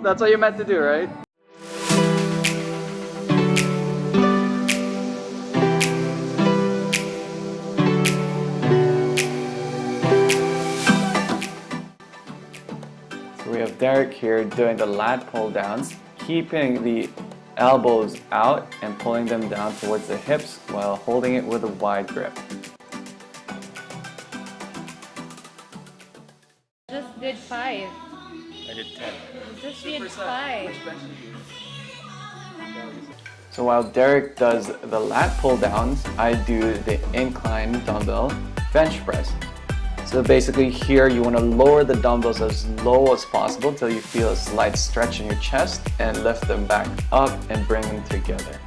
That's what you meant to do, right? So we have Derek here doing the lat pull downs, keeping the elbows out and pulling them down towards the hips while holding it with a wide grip. Just did 5. I did 10. Just did 5. So while Derek does the lat pull downs, I do the incline dumbbell bench press. So basically here you want to lower the dumbbells as low as possible until you feel a slight stretch in your chest and lift them back up and bring them together.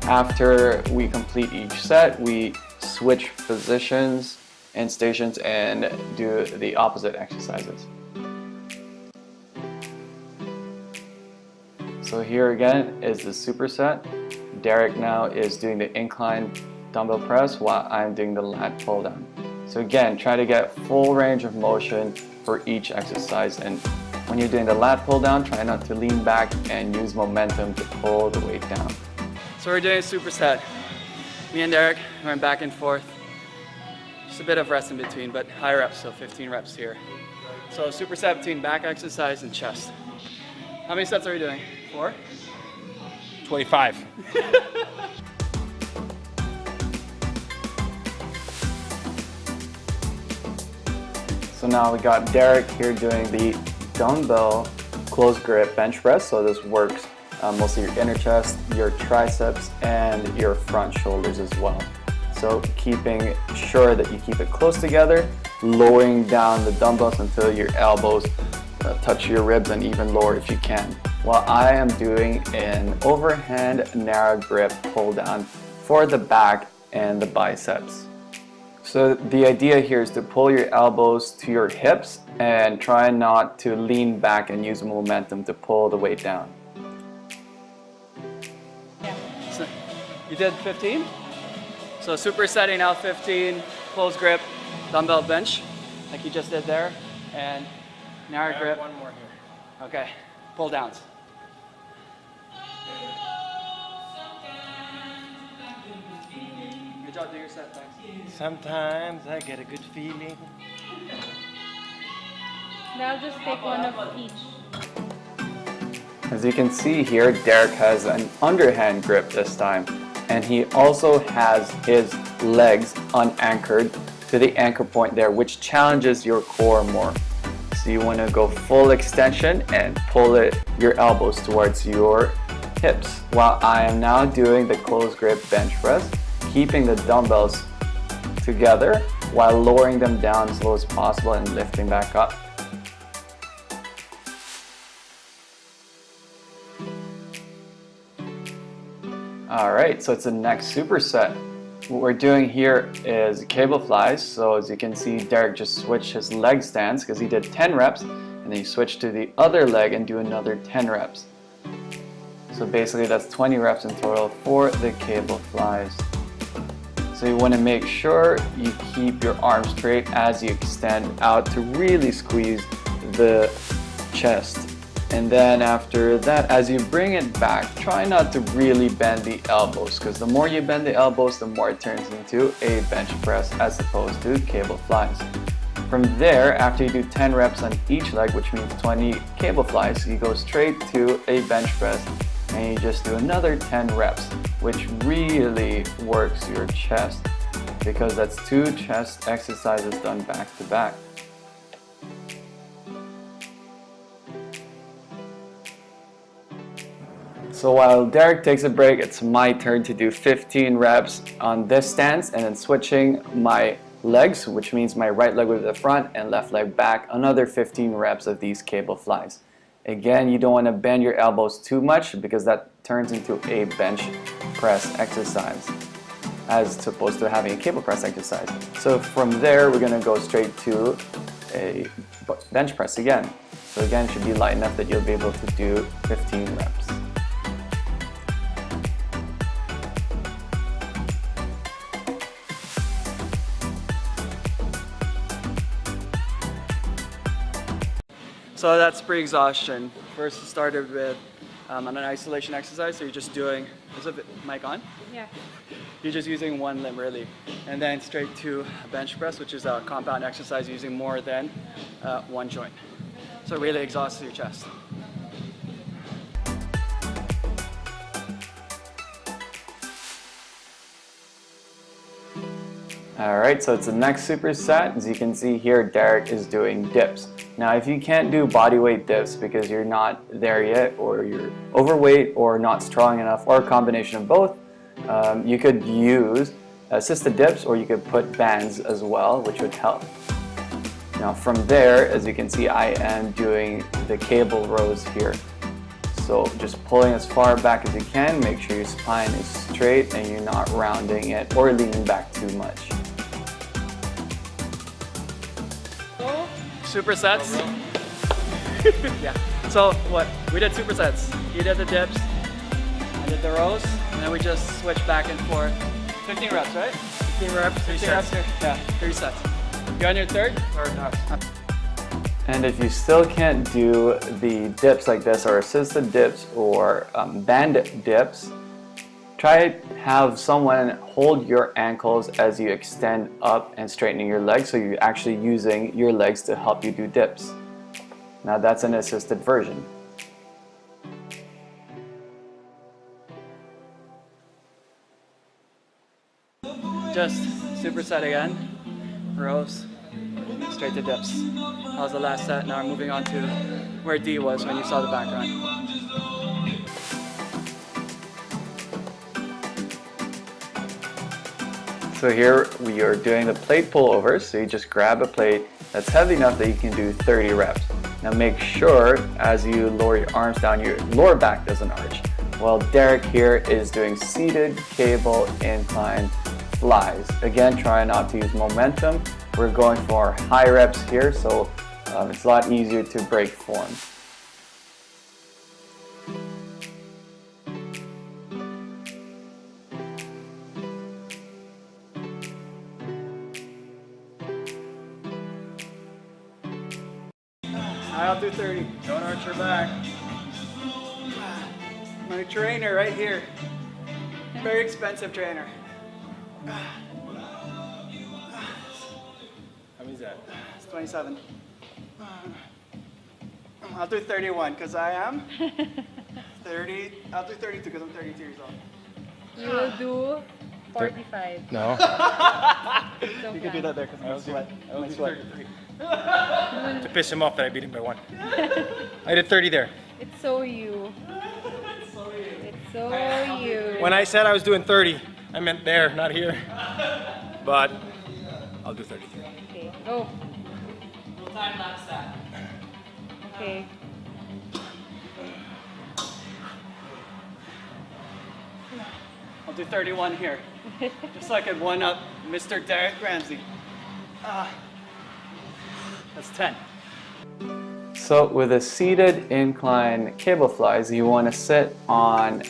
After we complete each set, we switch positions and stations and do the opposite exercises. So here again is the superset. Derek now is doing the incline dumbbell press while I'm doing the lat pull down. So again, try to get full range of motion for each exercise, and when you're doing the lat pull down, try not to lean back and use momentum to pull the weight down. So we're doing a superset. Me and Derek going back and forth. Just a bit of rest in between, but high reps, so 15 reps here. So superset between back exercise and chest. How many sets are we doing? 4? 25. So now we got Derek here doing the dumbbell close grip bench press. So this works mostly your inner chest, your triceps, and your front shoulders as well. So keeping sure that you keep it close together, lowering down the dumbbells until your elbows touch your ribs, and even lower if you can. While I am doing an overhand narrow grip pull down for the back and the biceps. So the idea here is to pull your elbows to your hips and try not to lean back and use momentum to pull the weight down. Yeah. So you did 15? So supersetting out 15, close grip, dumbbell bench, like you just did there, and narrow grip. One more here. Okay, pull downs. Good job, do your set, thanks. Sometimes I get a good feeling. Now just take one of each. As you can see here, Derek has an underhand grip this time, and he also has his legs unanchored to the anchor point there, which challenges your core more. So you want to go full extension and pull your elbows towards your hips. While I am now doing the close grip bench press, keeping the dumbbells together while lowering them down as low as possible and lifting back up. Alright, so it's the next superset. What we're doing here is cable flies. So as you can see, Derek just switched his leg stance because he did 10 reps, and then he switched to the other leg and do another 10 reps. So basically that's 20 reps in total for the cable flies. So you want to make sure you keep your arms straight as you extend out to really squeeze the chest. And then after that, as you bring it back, try not to really bend the elbows, because the more you bend the elbows, the more it turns into a bench press as opposed to cable flies. From there, after you do 10 reps on each leg, which means 20 cable flies, you go straight to a bench press and you just do another 10 reps, which really works your chest, because that's 2 chest exercises done back to back. So while Derek takes a break, it's my turn to do 15 reps on this stance, and then switching my legs, which means my right leg with the front and left leg back, another 15 reps of these cable flies. Again, you don't want to bend your elbows too much because that turns into a bench press exercise as opposed to having a cable press exercise. So from there, we're going to go straight to a bench press again. So again, it should be light enough that you'll be able to do 15 reps. So that's pre-exhaustion. First started with an isolation exercise, so you're just doing, is the mic on? Yeah. You're just using one limb really. And then straight to a bench press, which is a compound exercise using more than one joint. So it really exhausts your chest. Alright, so it's the next superset. As you can see here, Derek is doing dips. Now if you can't do bodyweight dips because you're not there yet, or you're overweight or not strong enough, or a combination of both, you could use assisted dips, or you could put bands as well, which would help. Now from there, as you can see, I am doing the cable rows here. So just pulling as far back as you can, make sure your spine is straight and you're not rounding it or leaning back too much. Supersets. Yeah. So what? We did supersets. You did the dips, I did the rows, and then we just switched back and forth. 15 reps, right? 15 reps, 15 reps here. Yeah, 3 sets. You on your third? Third. And if you still can't do the dips like this, or assisted dips, or band dips, try have someone hold your ankles as you extend up and straightening your legs, so you're actually using your legs to help you do dips. Now that's an assisted version. Just superset again, rows, straight to dips. That was the last set. Now we're moving on to where D was when you saw the background. So here we are doing the plate pullovers. So you just grab a plate that's heavy enough that you can do 30 reps. Now make sure as you lower your arms down, your lower back doesn't arch. Well, Derek here is doing seated cable incline flies. Again, try not to use momentum. We're going for high reps here, so it's a lot easier to break form. I'll do 30. Don't arch your back. My trainer right here. Very expensive trainer. How many is that? It's 27. I'll do 31 because I am 30. I'll do 32 because I'm 32 years old. You will do 45. No. You can do that there because I'm sweat. I will do 33. You To piss him off that I beat him by 1. I did 30 there. It's so you. It's so you. When I said I was doing 30, I meant there, not here. But I'll do 33. Okay, go. We'll time lapse that. Okay. I'll do 31 here. Just so I can one up Mr. Derek Ramsay. That's 10. So with a seated incline cable flies, you want to sit on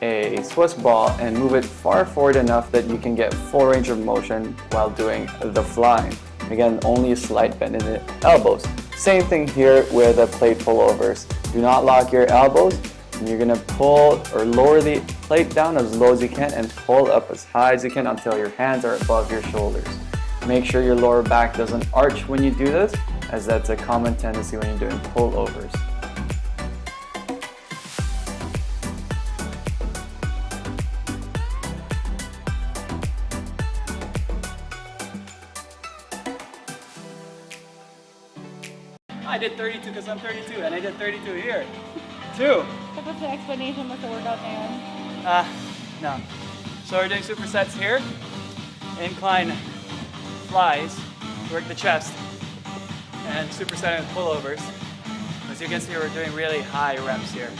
a Swiss ball and move it far forward enough that you can get full range of motion while doing the flying. Again, only a slight bend in the elbows. Same thing here with the plate pullovers. Do not lock your elbows. And you're going to pull or lower the plate down as low as you can and pull up as high as you can until your hands are above your shoulders. Make sure your lower back doesn't arch when you do this, as that's a common tendency when you're doing pullovers. I did 32 because I'm 32, and I did 32 here. 2. What's the explanation of the workout na yun? No. So we're doing supersets here. Incline flies, work the chest, and superset and pullovers. As you can see, we're doing really high reps here.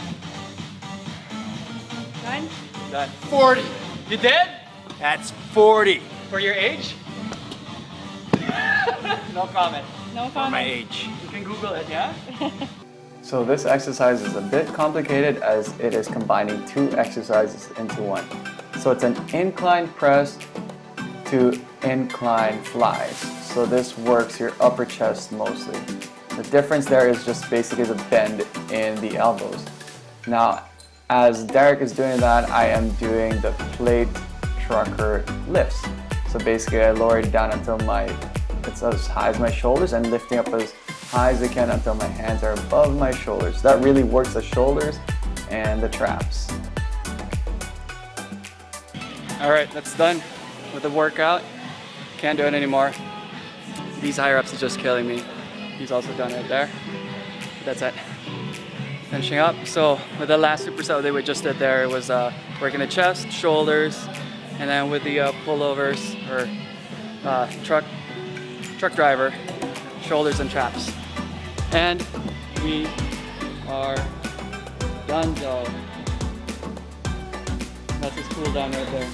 Done? Done. 40. You did? That's 40. For your age? No comment. No For my comment. age. You can Google it, yeah? So this exercise is a bit complicated as it is combining 2 exercises into one. So it's an incline press to incline flies. So this works your upper chest mostly. The difference there is just basically the bend in the elbows. Now, as Derek is doing that, I am doing the plate trucker lifts. So basically I lower it down until it's as high as my shoulders and lifting up as high as I can until my hands are above my shoulders. That really works the shoulders and the traps. All right, that's done with the workout. Can't do it anymore. These higher ups is just killing me. He's also done right there. That's it. Finishing up. So with the last superset that we just did there, it was working the chest, shoulders, and then with the pullovers or truck driver, shoulders and traps. And we are done though. That's his cool down right there.